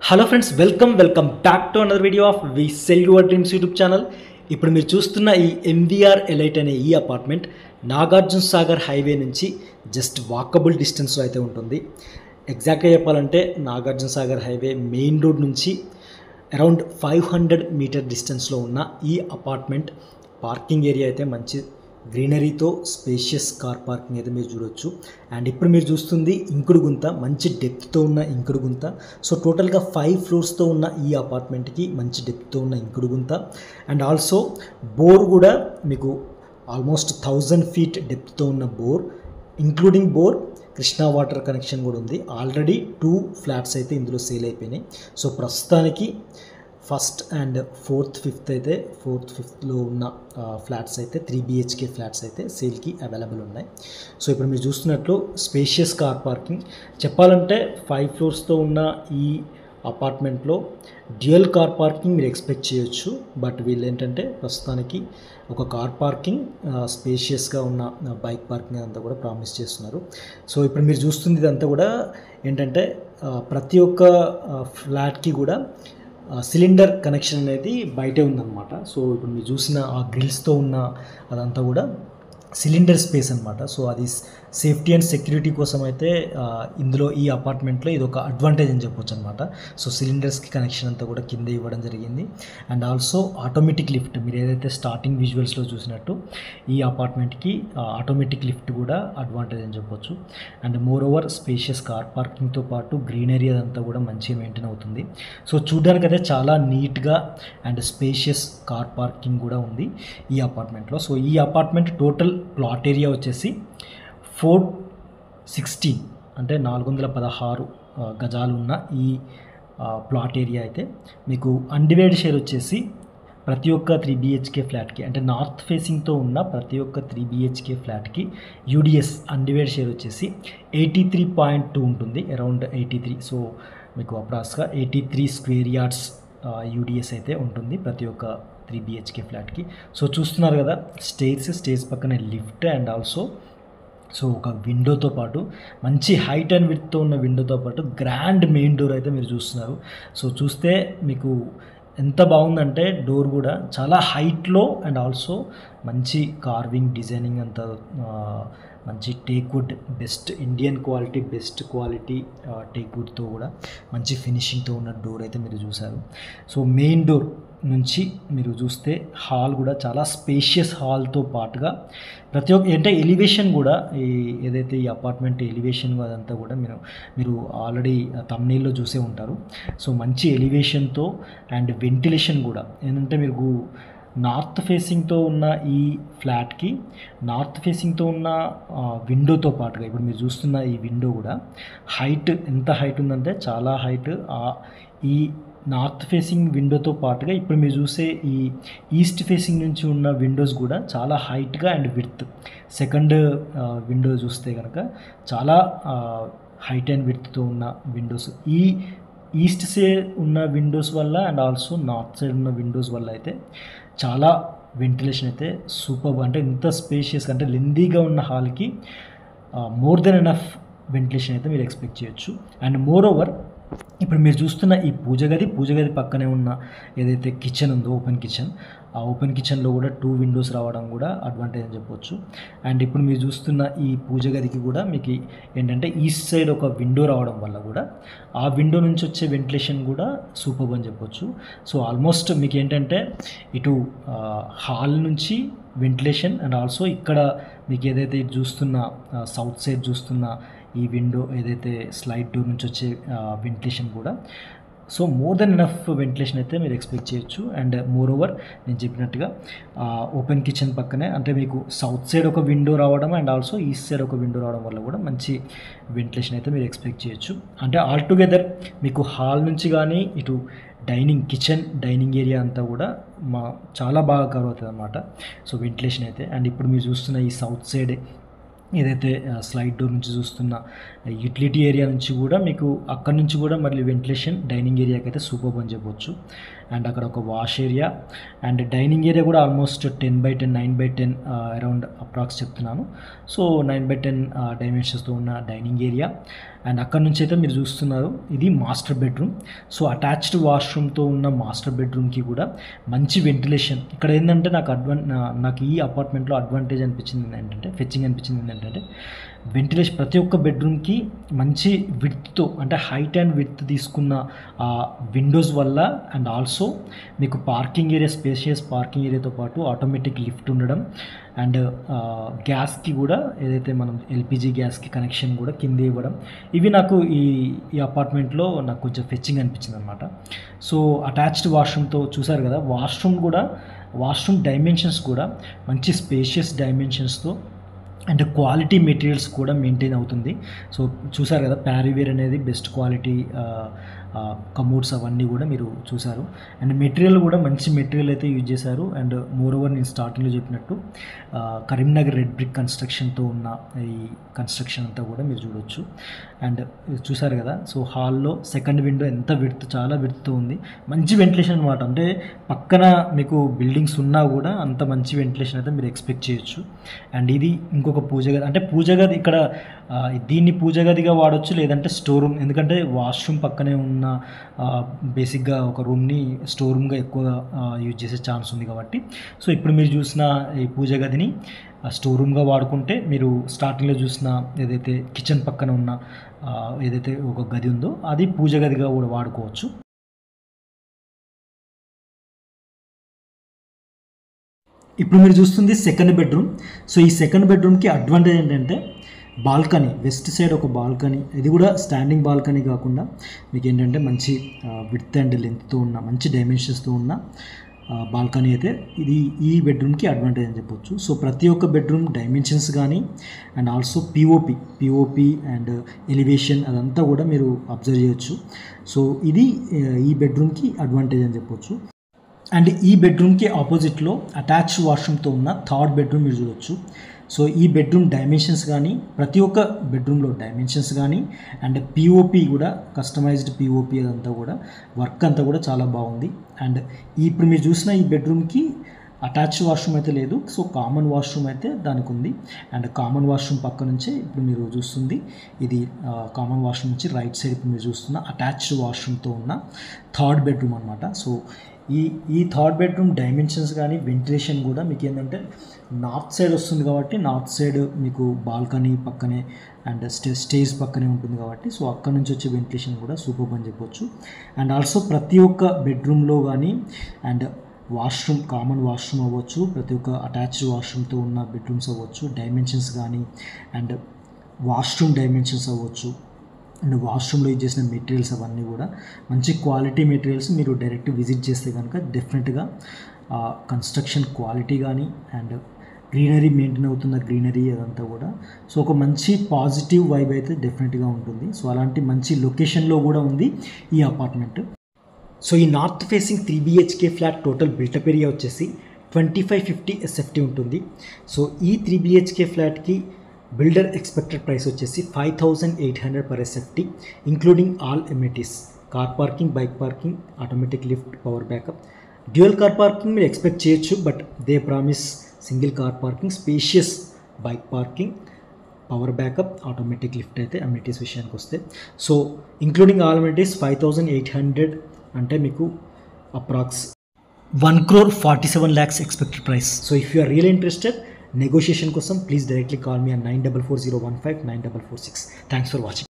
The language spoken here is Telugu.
Hello friends, welcome back to another video of we sell your dreams YouTube channel. ఇప్పుడు మీరు చూస్తున్న ఈ ఎంవీఆర్ ఎలైట్ అనే ఈ అపార్ట్మెంట్ నాగార్జున సాగర్ హైవే నుంచి జస్ట్ వాకబుల్ డిస్టెన్స్లో అయితే ఉంటుంది. ఎగ్జాక్ట్గా చెప్పాలంటే Nagarjuna Sagar highway main road నుంచి అరౌండ్ 500 మీటర్ డిస్టెన్స్లో ఉన్న ఈ అపార్ట్మెంట్ పార్కింగ్ ఏరియా అయితే మంచి గ్రీనరీతో స్పేషియస్ కార్ పార్కింగ్ అయితే మీరు చూడొచ్చు. అండ్ ఇప్పుడు మీరు చూస్తుంది ఇంకుడు గుంత, మంచి డెప్త్తో ఉన్న ఇంకుడు గుంత. సో టోటల్గా 5 ఫ్లోర్స్తో ఉన్న ఈ అపార్ట్మెంట్కి మంచి డెప్త్తో ఉన్న ఇంకుడు గుంత. అండ్ ఆల్సో బోర్ కూడా మీకు ఆల్మోస్ట్ 1000 ఫీట్ డెప్త్తో ఉన్న bore, including bore Krishna water connection కూడా ఉంది. ఆల్రెడీ 2 ఫ్లాట్స్ అయితే ఇందులో సేల్ అయిపోయినాయి. సో ప్రస్తుతానికి ఫస్ట్ అండ్ ఫోర్త్ ఫిఫ్త్లో ఉన్న ఫ్లాట్స్ అయితే 3 BHK ఫ్లాట్స్ అయితే సేల్కి అవైలబుల్ ఉన్నాయి. సో ఇప్పుడు మీరు చూస్తున్నట్లు స్పేషియస్ కార్ పార్కింగ్. చెప్పాలంటే 5 ఫ్లోర్స్తో ఉన్న ఈ అపార్ట్మెంట్లో డ్యూయల్ కార్ పార్కింగ్ మీరు ఎక్స్పెక్ట్ చేయొచ్చు. బట్ వీళ్ళు ఏంటంటే ప్రస్తుతానికి ఒక కార్ పార్కింగ్, స్పేషియస్గా ఉన్న బైక్ పార్కింగ్ అంతా కూడా ప్రామిస్ చేస్తున్నారు. సో ఇప్పుడు మీరు చూస్తుంది ఇదంతా కూడా ఏంటంటే ప్రతి ఒక్క ఫ్లాట్కి కూడా సిలిండర్ కనెక్షన్ అనేది బయటే ఉందన్నమాట. సో ఇప్పుడు మీరు చూసిన ఆ గ్రిల్స్తో ఉన్న అదంతా కూడా సిలిండర్ స్పేస్ అనమాట. సో అది సేఫ్టీ అండ్ సెక్యూరిటీ కోసం అయితే ఇందులో ఈ అపార్ట్మెంట్లో ఇది ఒక అడ్వాంటేజ్ అని చెప్పొచ్చు అనమాట. సో సిలిండర్స్కి కనెక్షన్ అంతా కూడా కింద ఇవ్వడం జరిగింది. అండ్ ఆల్సో ఆటోమేటిక్ లిఫ్ట్, మీరు ఏదైతే స్టార్టింగ్ విజువల్స్లో చూసినట్టు ఈ అపార్ట్మెంట్కి ఆటోమేటిక్ లిఫ్ట్ కూడా అడ్వాంటేజ్ అని చెప్పొచ్చు. And moreover spacious car పార్కింగ్తో పాటు గ్రీనరీ అదంతా కూడా మంచిగా మెయింటైన్ అవుతుంది. సో చూడడానికి అయితే చాలా నీట్గా అండ్ స్పేషియస్ కార్ పార్కింగ్ కూడా ఉంది ఈ అపార్ట్మెంట్లో. సో ఈ అపార్ట్మెంట్ టోటల్ ప్లాట్ ఏరియా వచ్చేసి 416 అంటే 416 గజాలు ఉన్న ఈ ప్లాట్ ఏరియా అయితే మీకు అన్డివైడ్ షేర్ వచ్చేసి ప్రతి ఒక్క 3 BHK ఫ్లాట్కి, అంటే నార్త్ ఫేసింగ్తో ఉన్న ప్రతి ఒక్క 3 BHK ఫ్లాట్కి యూడిఎస్ అన్డివైడ్ షేర్ వచ్చేసి 83.2 ఉంటుంది, అరౌండ్ 83. సో మీకు అప్రాక్స్గా 83 స్క్వేర్ యార్డ్స్ యూడిఎస్ అయితే ఉంటుంది ప్రతి ఒక్క 3 BHK ఫ్లాట్కి. సో చూస్తున్నారు కదా, స్టేర్స్ పక్కనే లిఫ్ట్ అండ్ ఆల్సో సో ఒక విండోతో పాటు మంచి హైట్ అండ్ విడ్త్తో ఉన్న విండోతో పాటు గ్రాండ్ మెయిన్ డోర్ అయితే మీరు చూస్తున్నారు. సో చూస్తే మీకు ఎంత బాగుందంటే డోర్ కూడా చాలా హైట్లో అండ్ ఆల్సో మంచి కార్వింగ్ డిజైనింగ్ అంతా మంచి teakwood, best Indian quality, best quality టేక్వుడ్తో కూడా మంచి ఫినిషింగ్తో ఉన్న డోర్ అయితే మీరు చూసారు. సో మెయిన్ డోర్ నుంచి మీరు చూస్తే హాల్ కూడా చాలా స్పేషియస్ హాల్తో పాటుగా ప్రతి ఒక్క అంటే ఎలివేషన్ కూడా ఏదైతే ఈ అపార్ట్మెంట్ ఎలివేషన్ అదంతా కూడా మీరు ఆల్రెడీ థంబ్నెయిల్లో చూసే ఉంటారు. సో మంచి ఎలివేషన్తో అండ్ వెంటిలేషన్ కూడా ఏంటంటే మీరు నార్త్ ఫేసింగ్తో ఉన్న ఈ ఫ్లాట్కి నార్త్ ఫేసింగ్తో ఉన్న విండోతో పాటుగా ఇప్పుడు మీరు చూస్తున్న ఈ విండో కూడా హైట్ ఎంత హైట్ ఉందంటే చాలా హైట్. ఈ నార్త్ ఫేసింగ్ విండోతో పాటుగా ఇప్పుడు మీరు చూసే ఈ ఈస్ట్ ఫేసింగ్ నుంచి ఉన్న విండోస్ కూడా చాలా హైట్గా అండ్ విడ్త్. సెకండ్ విండో చూస్తే కనుక చాలా హైట్ అండ్ విడ్త్తో ఉన్న విండోస్. ఈ ఈస్ట్ సైడ్ ఉన్న విండోస్ వల్ల అండ్ ఆల్సో నార్త్ సైడ్ ఉన్న విండోస్ వల్ల అయితే చాలా వెంటిలేషన్ అయితే సూపర్. అంటే ఇంత స్పేషియస్ అంటే లెందీగా ఉన్న హాల్కి మోర్ దెన్ ఎనఫ్ వెంటిలేషన్ అయితే మీరు ఎక్స్పెక్ట్ చేయొచ్చు. అండ్ మోర్ ఓవర్ ఇప్పుడు మీరు చూస్తున్న ఈ పూజ గది పక్కనే ఉన్న ఏదైతే కిచెన్ ఉందో ఓపెన్ కిచెన్, ఆ ఓపెన్ కిచెన్లో కూడా 2 విండోస్ రావడం కూడా అడ్వాంటేజ్ అని చెప్పొచ్చు. అండ్ ఇప్పుడు మీరు చూస్తున్న ఈ పూజ గదికి కూడా మీకు ఏంటంటే ఈస్ట్ సైడ్ ఒక విండో రావడం వల్ల కూడా ఆ విండో నుంచి వచ్చే వెంటిలేషన్ కూడా సూపర్ అని చెప్పొచ్చు. సో ఆల్మోస్ట్ మీకు ఏంటంటే ఇటు హాల్ నుంచి వెంటిలేషన్ అండ్ ఆల్సో ఇక్కడ మీకు ఏదైతే చూస్తున్న సౌత్ సైడ్ చూస్తున్న ఈ విండో ఏదైతే స్లైడ్ డోర్ నుంచి వచ్చే వెంటిలేషన్ కూడా so more than enough ventilation అయితే మీరు ఎక్స్పెక్ట్ చేయొచ్చు. అండ్ మోర్ ఓవర్ నేను చెప్పినట్టుగా ఓపెన్ కిచెన్ పక్కనే అంటే మీకు సౌత్ సైడ్ ఒక విండో రావడం అండ్ ఆల్సో ఈస్ట్ సైడ్ ఒక విండో రావడం వల్ల కూడా మంచి వెంటిలేషన్ అయితే మీరు ఎక్స్పెక్ట్ చేయొచ్చు. అంటే ఆల్టుగెదర్ మీకు హాల్ నుంచి కానీ ఇటు డైనింగ్ ఏరియా అంతా కూడా చాలా బాగా కవర్ అవుతుంది అన్నమాట. సో వెంటిలేషన్ అయితే అండ్ ఇప్పుడు మీరు చూస్తున్న ఈ సౌత్ సైడ్ ఏదైతే స్లైడ్ డోర్ నుంచి చూస్తున్న యూటిలిటీ ఏరియా నుంచి కూడా మీకు అక్కడ నుంచి కూడా మళ్ళీ వెంటిలేషన్ డైనింగ్ ఏరియాకి అయితే సూపర్ అని చెప్పొచ్చు. అండ్ అక్కడ ఒక wash area and dining area కూడా ఆల్మోస్ట్ 10/10 9/10 అరౌండ్ అప్రాక్స్ చెప్తున్నాను. సో 9/10 డైమెన్షన్స్తో ఉన్న డైనింగ్ ఏరియా అండ్ అక్కడ నుంచి అయితే మీరు చూస్తున్నారు ఇది మాస్టర్ బెడ్రూమ్. సో అటాచ్డ్ వాష్రూమ్తో ఉన్న మాస్టర్ బెడ్రూమ్కి కూడా మంచి వెంటిలేషన్. ఇక్కడ ఏంటంటే నాకు ఈ అపార్ట్మెంట్లో అడ్వాంటేజ్ అనిపించింది ఏంటంటే, ఫెచ్చింగ్ అనిపించింది ఏంటంటే, వెంటిలేషన్ ప్రతి ఒక్క బెడ్రూమ్కి మంచి విడ్త్తో, అంటే హైట్ అండ్ విడ్త్ తీసుకున్న విండోస్ వల్ల, అండ్ ఆల్సో మీకు పార్కింగ్ ఏరియా, స్పేషియస్ పార్కింగ్ ఏరియాతో పాటు ఆటోమేటిక్ లిఫ్ట్ ఉండడం, అండ్ గ్యాస్కి కూడా ఏదైతే మనం ఎల్పిజి గ్యాస్కి కనెక్షన్ కూడా కింద ఇవ్వడం, ఇవి నాకు ఈ అపార్ట్మెంట్లో నాకు కొంచెం ఫెచ్చింగ్ అనిపించింది అనమాట. సో అటాచ్డ్ వాష్రూమ్తో చూసారు కదా, వాష్రూమ్ డైమెన్షన్స్ కూడా మంచి స్పేషియస్ డైమెన్షన్స్తో అండ్ క్వాలిటీ మెటీరియల్స్ కూడా మెయింటైన్ అవుతుంది. సో చూసారు కదా, ప్యారీవేర్ అనేది బెస్ట్ క్వాలిటీ కమోడ్స్ అవన్నీ కూడా మీరు చూసారు. అండ్ మెటీరియల్ కూడా మంచి మెటీరియల్ అయితే యూజ్ చేశారు. అండ్ మోర్ ఓవర్ నేను స్టార్టింగ్లో చెప్పినట్టు కరీంనగర్ రెడ్ బ్రిక్ కన్స్ట్రక్షన్తో ఉన్న ఈ కన్స్ట్రక్షన్ అంతా కూడా మీరు చూడొచ్చు. అండ్ చూసారు కదా, సో హాల్లో సెకండ్ విండో ఎంత విడ్త్, చాలా విడ్త్తో ఉంది. మంచి వెంటిలేషన్ అనమాట. అంటే పక్కన మీకు బిల్డింగ్స్ ఉన్నా కూడా అంత మంచి వెంటిలేషన్ అయితే మీరు ఎక్స్పెక్ట్ చేయొచ్చు. అండ్ ఇది ఇంకొక పూజ గది. అంటే పూజ గది ఇక్కడ దీన్ని పూజ గదిగా వాడచ్చు, లేదంటే స్టోర్ రూమ్. ఎందుకంటే వాష్రూమ్ పక్కనే ఉన్న బేసిక్గా ఒక రూమ్ని స్టోర్ రూమ్గా ఎక్కువగా యూజ్ చేసే ఛాన్స్ ఉంది కాబట్టి, సో ఇప్పుడు మీరు చూసిన ఈ పూజ గదిని స్టోర్ రూమ్గా వాడుకుంటే, మీరు స్టార్టింగ్లో చూసిన ఏదైతే కిచెన్ పక్కన ఉన్న ఏదైతే ఒక గది ఉందో అది పూజ గదిగా కూడా వాడుకోవచ్చు. ఇప్పుడు మీరు చూస్తుంది సెకండ్ బెడ్రూమ్. సో ఈ సెకండ్ బెడ్రూమ్కి అడ్వాంటేజ్ ఏంటంటే బాల్కనీ, వెస్ట్ సైడ్ ఒక బాల్కనీ. ఇది కూడా స్టాండింగ్ బాల్కనీ కాకుండా మీకు ఏంటంటే మంచి విడ్త్ అండ్ లెంత్తో ఉన్న, మంచి డైమెన్షన్స్తో ఉన్న బాల్కనీ అయితే ఇది ఈ బెడ్రూమ్కి అడ్వాంటేజ్ అని చెప్పొచ్చు. సో ప్రతి ఒక్క బెడ్రూమ్ డైమెన్షన్స్ కానీ and also POP and elevation అదంతా కూడా మీరు అబ్జర్వ్ చేయొచ్చు. సో ఇది ఈ బెడ్రూమ్కి అడ్వాంటేజ్ అని చెప్పొచ్చు. అండ్ ఈ బెడ్రూమ్కి ఆపోజిట్లో అటాచ్డ్ వాష్రూమ్తో ఉన్న థర్డ్ బెడ్రూమ్ మీరు చూడొచ్చు. సో ఈ బెడ్రూమ్ డైమెన్షన్స్ కానీ, ప్రతి ఒక్క బెడ్రూమ్లో డైమెన్షన్స్ కానీ, అండ్ పిఓపి కూడా కస్టమైజ్డ్ పిఓపి అదంతా కూడా వర్క్ అంతా కూడా చాలా బాగుంది. అండ్ ఇప్పుడు మీరు చూసిన ఈ బెడ్రూమ్కి అటాచ్డ్ వాష్రూమ్ అయితే లేదు. సో కామన్ వాష్రూమ్ అయితే దానికి ఉంది. అండ్ కామన్ వాష్రూమ్ పక్క నుంచే ఇప్పుడు మీరు చూస్తుంది ఇది కామన్ వాష్రూమ్ నుంచి రైట్ సైడ్ ఇప్పుడు మీరు చూస్తున్న అటాచ్డ్ వాష్రూమ్తో ఉన్న థర్డ్ బెడ్రూమ్ అనమాట. సో ఈ థర్డ్ బెడ్రూమ్ డైమెన్షన్స్ కానీ వెంటిలేషన్ కూడా మీకు ఏంటంటే నార్త్ సైడ్ వస్తుంది కాబట్టి, నార్త్ సైడ్ మీకు బాల్కనీ పక్కనే అండ్ స్టేజ్ పక్కనే ఉంటుంది కాబట్టి, సో అక్కడ నుంచి వచ్చే వెంటిలేషన్ కూడా సూపర్ అని చెప్పొచ్చు. అండ్ ఆల్సో ప్రతి ఒక్క బెడ్రూమ్లో కానీ అండ్ వాష్రూమ్, కామన్ వాష్రూమ్ అవ్వచ్చు, ప్రతి ఒక్క అటాచ్డ్ వాష్రూమ్తో ఉన్న బెడ్రూమ్స్ అవ్వచ్చు, డైమెన్షన్స్ కానీ అండ్ వాష్రూమ్ డైమెన్షన్స్ అవ్వచ్చు, అండ్ వాష్రూమ్లో యూజ్ చేసిన మెటీరియల్స్ అవన్నీ కూడా మంచి క్వాలిటీ మెటీరియల్స్. మీరు డైరెక్ట్ విజిట్ చేస్తే కనుక డెఫినెట్గా కన్స్ట్రక్షన్ క్వాలిటీ కానీ అండ్ గ్రీనరీ మెయింటైన్ అవుతున్న గ్రీనరీ అదంతా కూడా, సో ఒక మంచి పాజిటివ్ వైబ్ అయితే డెఫినెట్గా ఉంటుంది. సో అలాంటి మంచి లొకేషన్లో కూడా ఉంది ఈ అపార్ట్మెంట్. సో ఈ north facing 3 BHK flat total built-up area వచ్చేసి 2550 SFT ఉంటుంది. సో ఈ 3 BHK ఫ్లాట్కి బిల్డర్ ఎక్స్పెక్టెడ్ ప్రైస్ వచ్చేసి 5800 per SFT, including all amenities, car parking, bike parking, automatic lift, power backup. Dual car parking మీరు ఎక్స్పెక్ట్ చేయొచ్చు, but they promise single car parking, spacious bike parking, power backup, automatic lift అయితే అమ్యూనిటీస్ విషయానికి వస్తే. సో ఇంక్లూడింగ్ ఆల్ అమ్యూనిటీస్ 5800 అంటే మీకు approx 1,47 lakhs expected price. So if you are real interested, negotiation కోసం please directly call me on 944015 9446. Thanks for watching.